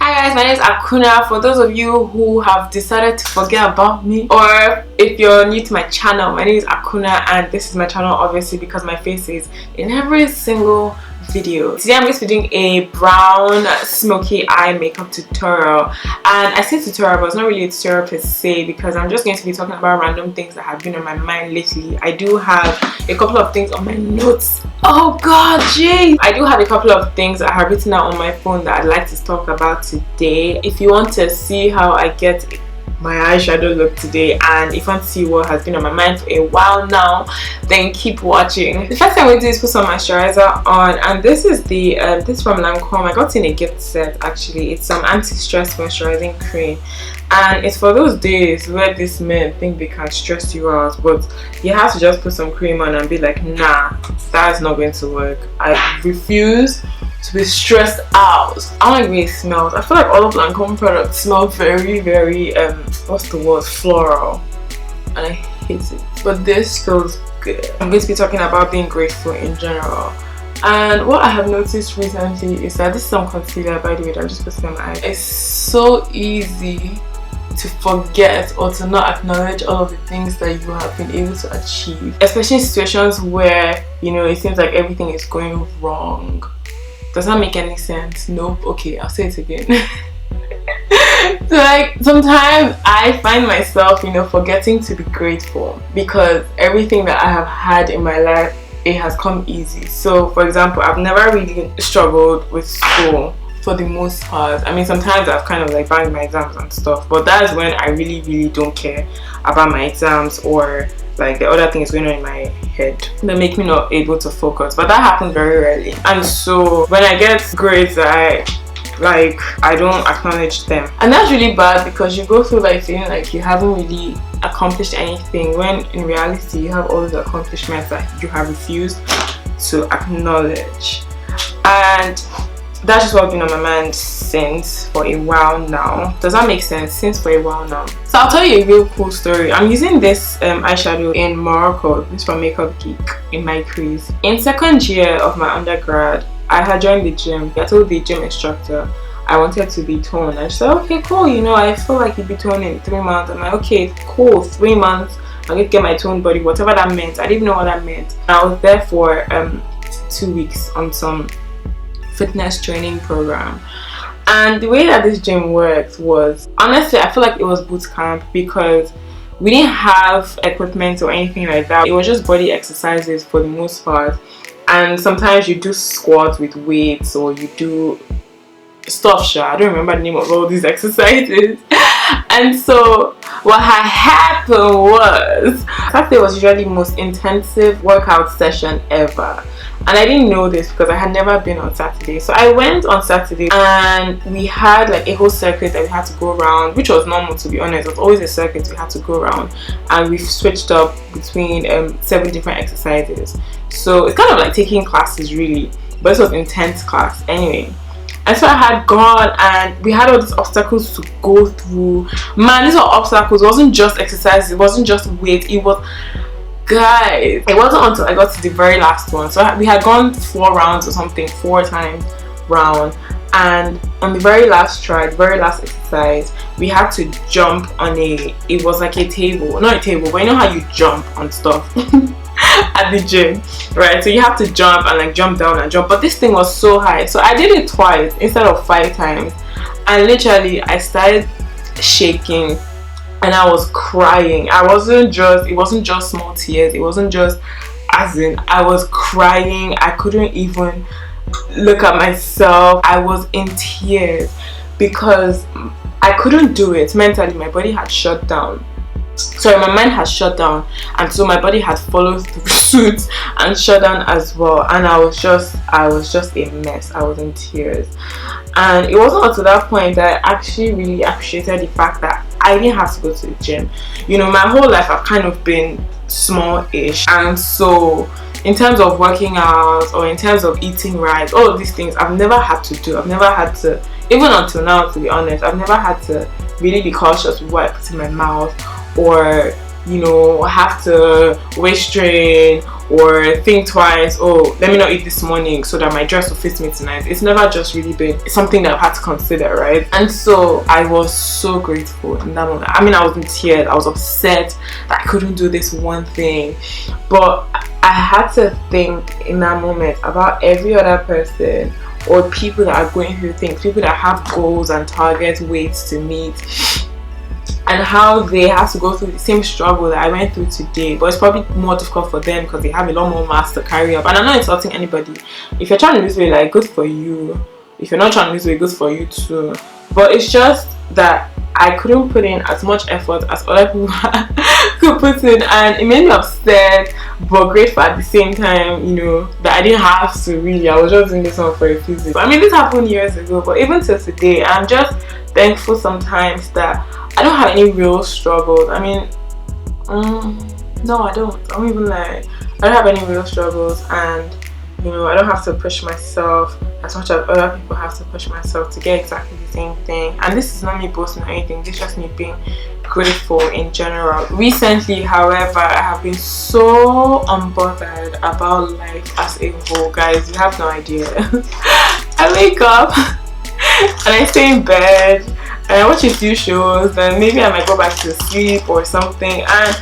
Hi guys, my name is Akunna. For those of you who have decided to forget about me, or if you're new to my channel, my name is Akunna and this is my channel obviously because my face is in every single video. Today I'm going to be doing a brown smoky eye makeup tutorial, and I say tutorial but it's not really a tutorial per se because I'm just going to be talking about random things that have been on my mind lately. I do have a couple of things on my notes. Oh god, jeez! I do have a couple of things I have written out on my phone that I'd like to talk about today. If you want to see how I get my eyeshadow look today, and if you want to see what has been on my mind for a while now, then keep watching. The first thing I'm going to do is put some moisturizer on, and this is the this from Lancome. I got in a gift set actually. It's some anti-stress moisturizing cream, and it's for those days where these men think they can stress you out, but you have to just put some cream on and be like, nah, that's not going to work. I refuse to be stressed out. I don't like the way it smells. I feel like all of Lancome products smell very what's the word, floral, and I hate it, but this feels good. I'm going to be talking about being grateful in general. And what I have noticed recently is that this is some concealer, by the way, that I'm just putting on my eye. It's so easy to forget or to not acknowledge all of the things that you have been able to achieve, especially in situations where, you know, it seems like everything is going wrong. Does that make any sense? Nope. Okay, I'll say it again. So like sometimes I find myself, you know, forgetting to be grateful because everything that I have had in my life, it has come easy. So for example, I've never really struggled with school for the most part. I mean, sometimes I've kind of like banged my exams and stuff, but that is when I really don't care about my exams or like the other things going on in my head that make me not able to focus. But that happens very rarely, and so when I get grades I don't acknowledge them, and that's really bad because you go through like feeling like you haven't really accomplished anything when in reality you have all those accomplishments that you have refused to acknowledge. And that's just what's been on my mind since for a while now. Does that make sense? Since for a while now. So I'll tell you a real cool story. I'm using this eyeshadow in Morocco. This from Makeup Geek in my crease. In second year of my undergrad, I had joined the gym. I told the gym instructor I wanted to be toned, and she said, okay, cool, you know, I feel like you'd be toned in 3 months. I'm like, okay, cool, 3 months, I'm gonna get my toned body, whatever that meant. I didn't even know what that meant. I was there for 2 weeks on some fitness training program, and the way that this gym worked was, honestly, I feel like it was boot camp because we didn't have equipment or anything like that. It was just body exercises for the most part, and sometimes you do squats with weights or you do stuff. I don't remember the name of all these exercises. And so what had happened was Saturday was usually the most intensive workout session ever, and I didn't know this because I had never been on Saturday. So I went on Saturday and we had like a whole circuit that we had to go around, which was normal, to be honest. It was always a circuit we had to go around, and we've switched up between 7 different exercises. So it's kind of like taking classes really, but this was intense class anyway. And so I had gone and we had all these obstacles to go through. Man, these were obstacles. It wasn't just exercise, it wasn't just weight, it was, guys, it wasn't until I got to the very last one. So we had gone 4 rounds or something, 4 times round, and on the very last try, the very last exercise, we had to jump on it was like a table, not a table, but you know how you jump on stuff at the gym, right? So you have to jump and like jump down and jump, but this thing was so high, so I did it twice instead of 5 times, and literally I started shaking and I was crying. It wasn't just small tears, it wasn't just, as in, I was crying. I couldn't even look at myself. I was in tears because I couldn't do it mentally. My body had shut down. Sorry, my mind had shut down, and so my body had followed through suit and shut down as well, and I was just a mess. I was in tears, and it wasn't until that point that I actually really appreciated the fact that I didn't have to go to the gym. You know, my whole life I've kind of been small-ish, and so in terms of working out or in terms of eating right, all of these things I've never had to do. I've never had to, even until now, to be honest, I've never had to really be cautious with what I put in my mouth, or, you know, have to waist train or think twice, oh, let me not eat this morning so that my dress will fit me tonight. It's never just really been something that I've had to consider, right? And so I was so grateful in that moment. I mean, I was in tears. I was upset that I couldn't do this one thing, but I had to think in that moment about every other person or people that are going through things, people that have goals and targets, weights to meet, and how they have to go through the same struggle that I went through today. But it's probably more difficult for them because they have a lot more mass to carry up. And I'm not insulting anybody. If you're trying to lose weight, like, good for you. If you're not trying to lose weight, good for you too. But it's just that I couldn't put in as much effort as other people could put in, and it made me upset but grateful at the same time, you know, that I didn't have to really. I was just doing this one for a few days. I mean, this happened years ago, but even till today, I'm just thankful sometimes that I don't have any real struggles. I mean, no, I don't even lie. I don't have any real struggles, and you know, I don't have to push myself as much as other people have to push myself to get exactly the same thing. And this is not me boasting or anything, this is just me being grateful in general. Recently, however, I have been so unbothered about life as a whole, guys. You have no idea. I wake up and I stay in bed and I watch a few shows, and maybe I might go back to sleep or something, and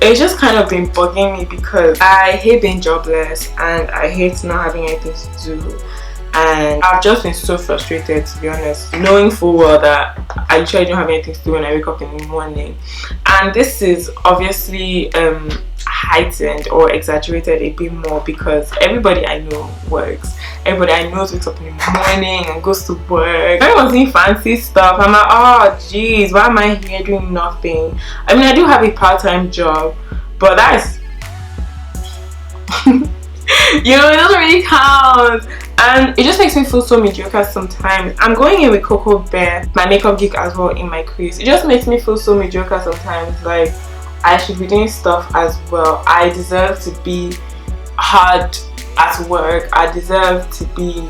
it's just kind of been bugging me because I hate being jobless and I hate not having anything to do. And I've just been so frustrated, to be honest, knowing full well that I literally don't have anything to do when I wake up in the morning. And this is obviously heightened or exaggerated a bit more because everybody I know works. Everybody I know wakes up in the morning and goes to work. Everyone's doing fancy stuff. I'm like, oh geez, why am I here doing nothing? I mean, I do have a part-time job, but that's you know, it doesn't really count. And it just makes me feel so mediocre sometimes. I'm going in with Coco Bear, my makeup geek, as well in my crease. It just makes me feel so mediocre sometimes. Like, I should be doing stuff as well. I deserve to be hard at work. I deserve to be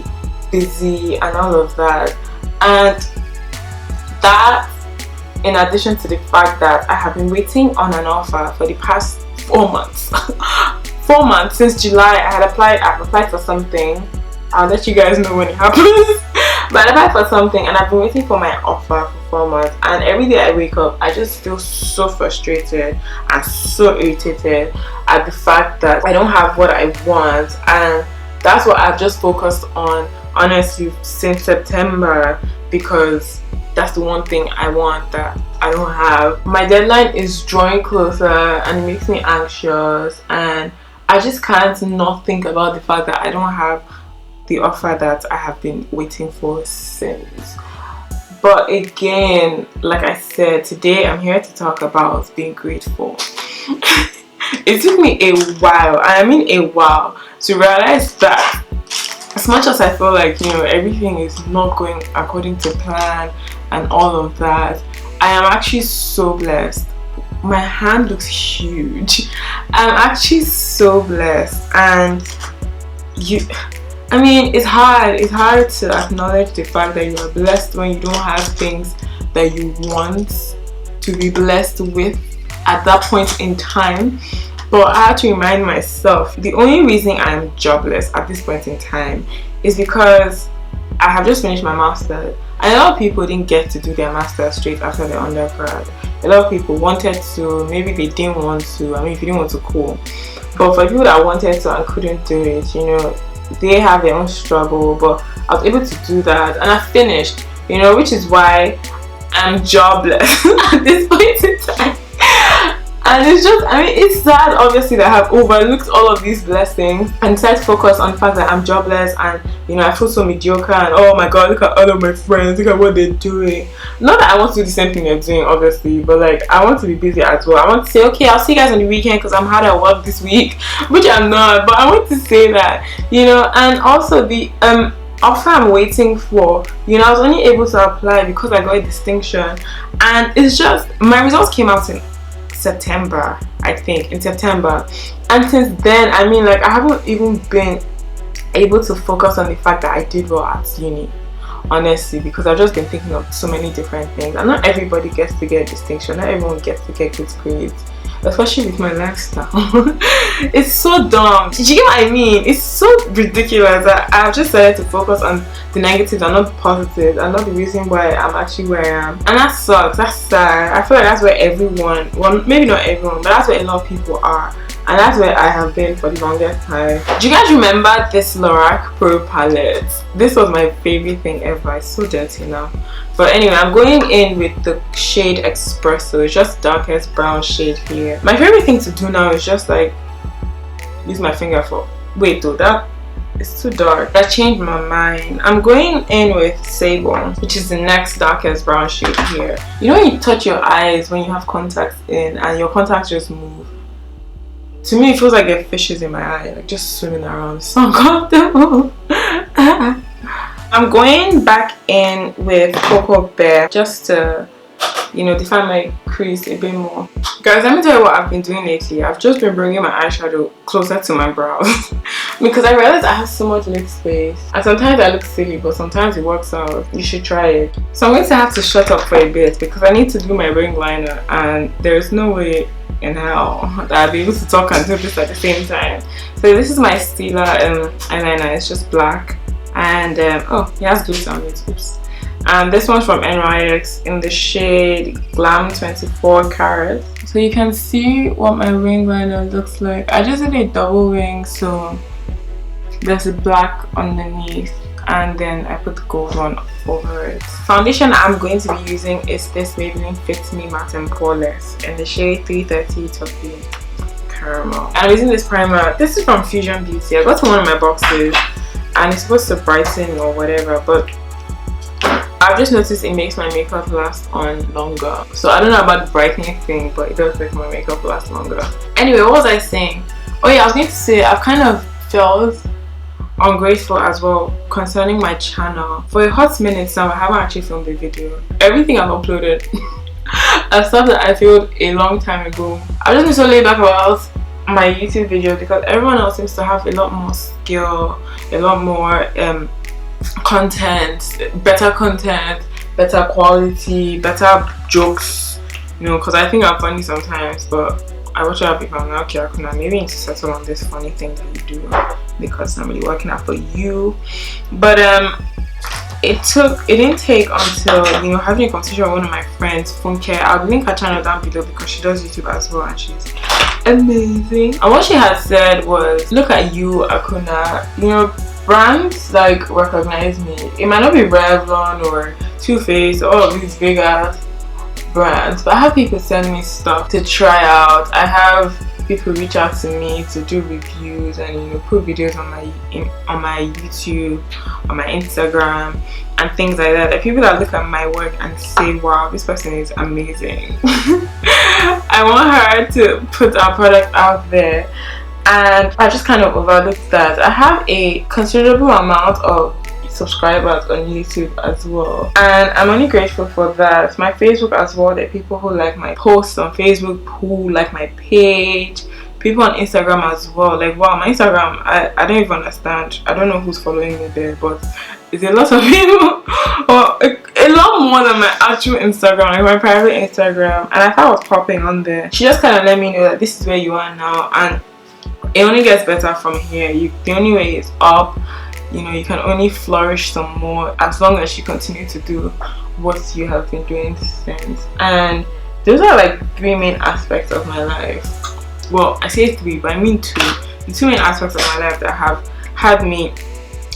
busy and all of that. And that, in addition to the fact that I have been waiting on an offer for the past 4 months. 4 months since July. I've applied for something. I'll let you guys know when it happens. But I applied for something and I've been waiting for my offer for 4 months, and every day I wake up I just feel so frustrated and so irritated at the fact that I don't have what I want. And that's what I've just focused on, honestly, since September, because that's the one thing I want that I don't have. My deadline is drawing closer and it makes me anxious, and I just can't not think about the fact that I don't have the offer that I have been waiting for since. But again, like I said, today I'm here to talk about being grateful. It took me a while, and I mean a while, to realize that as much as I feel like, you know, everything is not going according to plan and all of that, I am actually so blessed. My hand looks huge. I'm actually so blessed. And I mean, it's hard to acknowledge the fact that you are blessed when you don't have things that you want to be blessed with at that point in time. But I have to remind myself, the only reason I'm jobless at this point in time is because I have just finished my master's. And a lot of people didn't get to do their master's straight after their undergrad. A lot of people wanted to, maybe they didn't want to. I mean, if you didn't want to, cool. But for people that wanted to and couldn't do it, you know, they have their own struggle. But I was able to do that and I finished, you know, which is why I'm jobless at this point in time. And it's just, I mean, it's sad obviously that I have overlooked all of these blessings and tried to focus on the fact that I'm jobless and, you know, I feel so mediocre and oh my god, look at all of my friends, look at what they're doing. Not that I want to do the same thing they're doing, obviously, but like, I want to be busy as well. I want to say, okay, I'll see you guys on the weekend because I'm hard at work this week, which I'm not, but I want to say that, you know. And also the offer I'm waiting for, you know, I was only able to apply because I got a distinction, and it's just, my results came out in September, I think, in September, and since then, I mean, like, I haven't even been able to focus on the fact that I did well at uni, honestly, because I've just been thinking of so many different things. And not everybody gets to get a distinction, not everyone gets to get good grades, especially with my lifestyle. It's so dumb. Do you get what I mean? It's so ridiculous that I've just decided to focus on the negatives and not the positives, and not the reason why I'm actually where I am. And that sucks. That's sad. I feel like that's where everyone, well, maybe not everyone, but that's where a lot of people are. And that's where I have been for the longest time. Do you guys remember this Lorac Pro palette? This was my favorite thing ever. It's so dirty now. But anyway, I'm going in with the shade Espresso. It's just darkest brown shade here. My favorite thing to do now is just like use my finger for... Wait though, that is too dark. That changed my mind. I'm going in with Sable, which is the next darkest brown shade here. You know when you touch your eyes when you have contacts in and your contacts just move? To me, it feels like there are fishes in my eye, like just swimming around. It's so uncomfortable. I'm going back in with Cocoa Bear just to, you know, define my crease a bit more. Guys, let me tell you what I've been doing lately. I've just been bringing my eyeshadow closer to my brows because I realized I have so much lip space. And sometimes I look silly, but sometimes it works out. You should try it. So I'm going to have to shut up for a bit because I need to do my ring liner, and there's no way in hell that I'll be able to talk and do this at the same time. So this is my Stila eyeliner. It's just black, and oh, it has glitter on it. Oops. And this one's from NYX in the shade Glam 24 Carat. So you can see what my ring liner looks like. I just did a double ring, so there's a black underneath, and then I put the gold one over it. Foundation I'm going to be using is this Maybelline Fit Me Matte and Poreless in the shade 330 Toffee Caramel. And I'm using this primer. This is from Fusion Beauty. I got to one of my boxes and it's supposed to brighten or whatever, but I've just noticed it makes my makeup last on longer. So I don't know about the brightening thing, but it does make my makeup last longer. Anyway, what was I saying? Oh yeah, I was going to say I've kind of felt ungrateful as well concerning my channel. For a hot minute now, I haven't actually filmed a video. Everything I've uploaded are stuff that I filmed a long time ago. I've just been so laid back about my YouTube videos because everyone else seems to have a lot more skill, a lot more content, better quality, better jokes, you know, because I think I'm funny sometimes, but I watch other people and I'm like, okay, Akunna, maybe you need to settle on this funny thing that you do because I'm really working out for you. But it didn't take until, you know, having a conversation with one of my friends, Funke. I'll link her channel down below because she does YouTube as well and she's amazing. And what she had said was, look at you, Akunna, you know, brands like recognize me. It might not be Revlon or Too Faced, all of these big ass brands, but I have people send me stuff to try out. I have people reach out to me to do reviews and, you know, put videos on my YouTube, on my Instagram and things like that. Like people that look at my work and say, wow, this person is amazing. I want her to put our product out there, and I just kind of overlooked that. I have a considerable amount of subscribers on YouTube as well, and I'm only grateful for that. My Facebook as well, there are people who like my posts on Facebook, who like my page, people on Instagram as well. Like wow, my Instagram, I don't even understand. I don't know who's following me there, but it's a lot of people, or a lot more than my actual Instagram, like my private Instagram. And I thought I was popping on there. She just kind of let me know that this is where you are now, and it only gets better from here. The only way is up. You know, you can only flourish some more as long as you continue to do what you have been doing since. And those are like 3 main aspects of my life. Well, I say 3, but I mean 2. The 2 main aspects of my life that have had me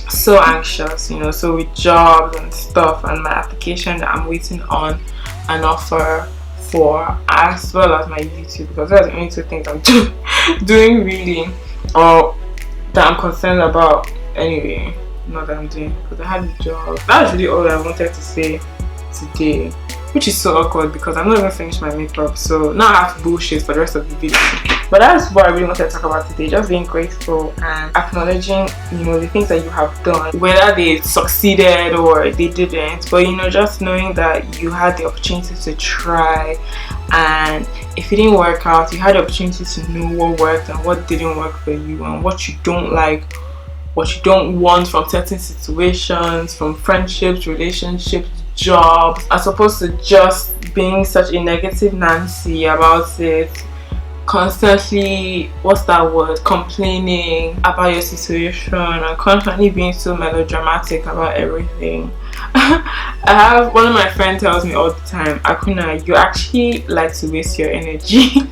so anxious, you know, so with jobs and stuff and my application that I'm waiting on an offer for, as well as my YouTube, because those are the only 2 things I'm doing really, or that I'm concerned about. Anyway, not that I'm doing, because I had a job. That was really all I wanted to say today, which is so awkward because I'm not even finished my makeup, so now I have to bullshit for the rest of the video. But that's what I really wanted to talk about today, just being grateful and acknowledging, you know, the things that you have done, whether they succeeded or they didn't, but you know, just knowing that you had the opportunity to try, and if it didn't work out, you had the opportunity to know what worked and what didn't work for you, and what you don't like, what you don't want from certain situations, from friendships, relationships, jobs, as opposed to just being such a negative Nancy about it constantly, what's that word, complaining about your situation and constantly being so melodramatic about everything. I have one of my friends tells me all the time, Akunna, you actually like to waste your energy.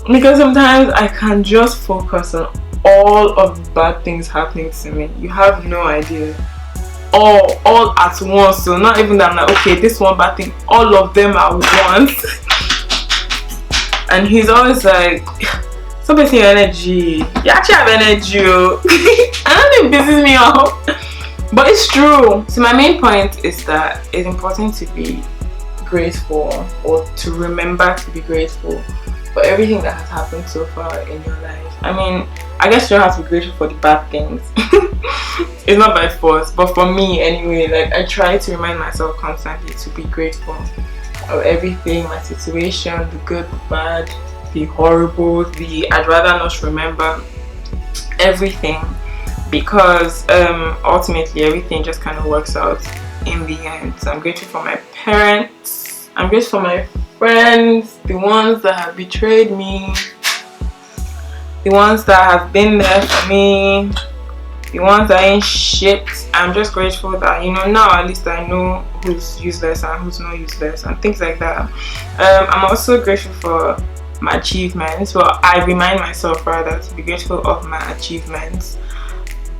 Because sometimes I can just focus on all of the bad things happening to me. You have no idea. All at once. So not even that I'm like, okay, this one bad thing, all of them at once. And he's always like, stop wasting your energy. You actually have energy. I don't think it pisses me off. But it's true. So my main point is that it's important to be grateful, or to remember to be grateful for everything that has happened so far in your life. I mean, I guess you don't have to be grateful for the bad things. It's not by force, but for me anyway, like I try to remind myself constantly to be grateful of everything, my situation, the good, the bad, the horrible, the I'd rather not remember, everything, because ultimately everything just kind of works out in the end. So I'm grateful for my parents, I'm grateful for my friends, the ones that have betrayed me, the ones that have been there for me, the ones that ain't shit. I'm just grateful that, you know, now at least I know who's useless and who's not useless and things like that. I'm also grateful for my achievements. Well, I remind myself rather to be grateful of my achievements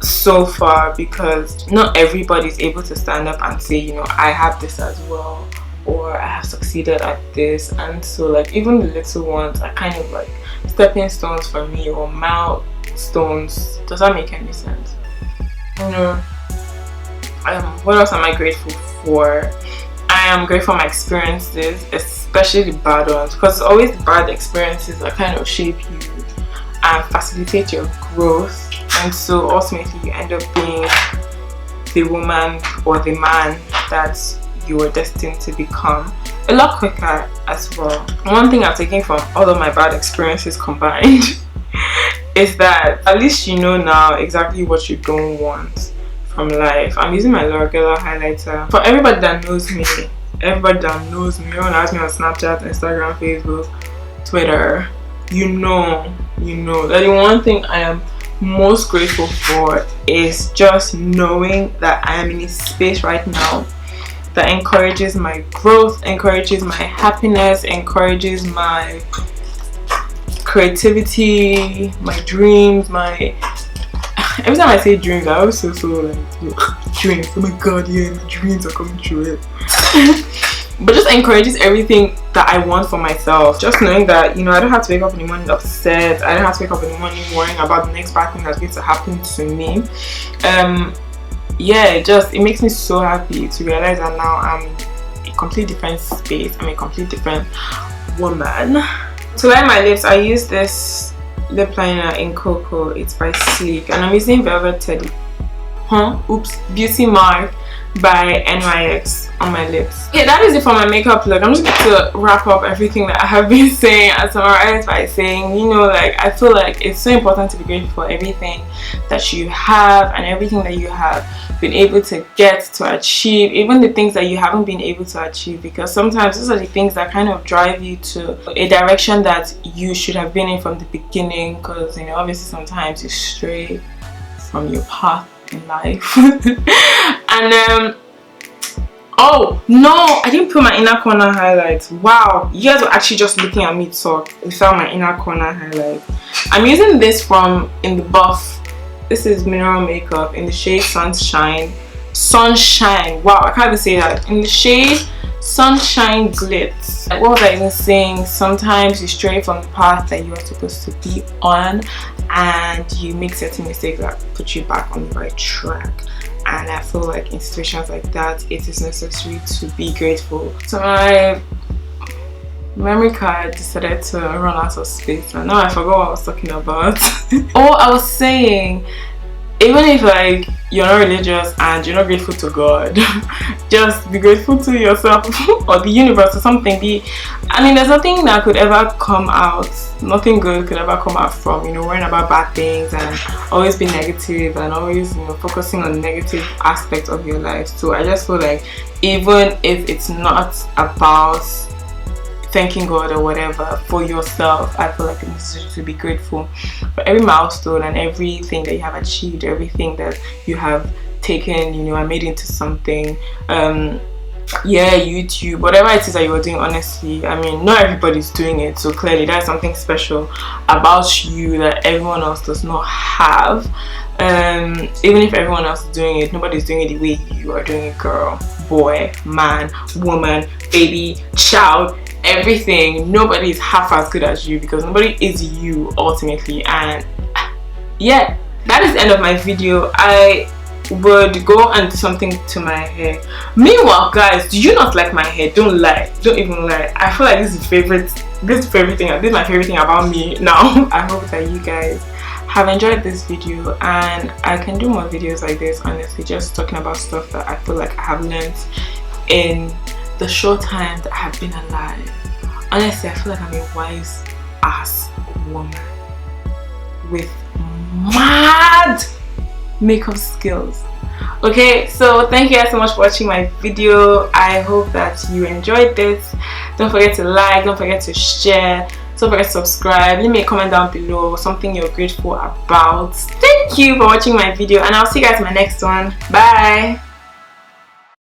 so far, because not everybody is able to stand up and say, you know, I have this as well, or I have succeeded at this. And so like even the little ones are kind of like stepping stones for me, or milestones. Does that make any sense? You know, what else am I grateful for? I am grateful for my experiences, especially the bad ones, because it's always the bad experiences that kind of shape you and facilitate your growth. And so ultimately you end up being the woman or the man that you were destined to become a lot quicker as well. One thing I've taken from all of my bad experiences combined is that at least you know now exactly what you don't want from life. I'm using my regular highlighter. For everybody that knows me, everyone has me on Snapchat, Instagram, Facebook, Twitter, you know that the one thing I am most grateful for is just knowing that I am in a space right now that encourages my growth, encourages my happiness, encourages my creativity, my dreams, my every time I say dreams, I always feel so like dreams. Oh my god, yeah, my dreams are coming true. But just encourages everything that I want for myself. Just knowing that, you know, I don't have to wake up in the morning upset. I don't have to wake up in the morning worrying about the next bad thing that's going to happen to me. Yeah, it makes me so happy to realize that now I'm in a completely different space. I'm a completely different woman. To line my lips, I use this lip liner in Cocoa. It's by Sleek, and I'm using Velvet Teddy Beauty Mark by NYX on my lips. Okay, that is it for my makeup look. I'm just going to wrap up everything that I have been saying and summarize by saying, you know, like I feel like it's so important to be grateful for everything that you have and everything that you have been able to get to achieve, even the things that you haven't been able to achieve, because sometimes those are the things that kind of drive you to a direction that you should have been in from the beginning, because, you know, obviously sometimes you stray from your path in life. And oh no, I didn't put my inner corner highlights. Wow, you guys were actually just looking at me talk without my inner corner highlight. I'm using this from In The Buff. This is mineral makeup in the shade Sunshine. Wow, I can't even say that. In the shade Sunshine Glitz. Like, what was I even saying? Sometimes you stray from the path that you are supposed to be on, and you make certain mistakes that put you back on the right track. And I feel like in situations like that, it is necessary to be grateful. So my memory card decided to run out of space, and now I forgot what I was talking about. Oh, I was saying, even if like you're not religious and you're not grateful to God, just be grateful to yourself or the universe or something. I mean, there's nothing that could ever come out, nothing good could ever come out from, you know, worrying about bad things and always being negative and always, you know, focusing on the negative aspects of your life. So I just feel like even if it's not about thanking God or whatever for yourself. I feel like it's necessary to be grateful for every milestone and everything that you have achieved, everything that you have taken, you know, and made into something. Yeah, YouTube, whatever it is that you're doing, honestly, I mean, not everybody's doing it, so clearly there's something special about you that everyone else does not have. Even if everyone else is doing it, nobody's doing it the way you are doing it, girl, boy, man, woman, baby, child, everything. Nobody is half as good as you, because nobody is you ultimately. And yeah, that is the end of my video. I would go and do something to my hair. Meanwhile, guys, do you not like my hair? Don't lie, don't even lie. I feel like this is my favorite thing about me now. I hope that you guys have enjoyed this video, and I can do more videos like this, honestly, just talking about stuff that I feel like I have learned in the short time that I have been alive. Honestly, I feel like I'm a wise ass woman with mad makeup skills. Okay, so thank you guys so much for watching my video. I hope that you enjoyed this. Don't forget to like, don't forget to share, don't forget to subscribe. Leave me a comment down below, something you're grateful about. Thank you for watching my video, and I'll see you guys in my next one. Bye.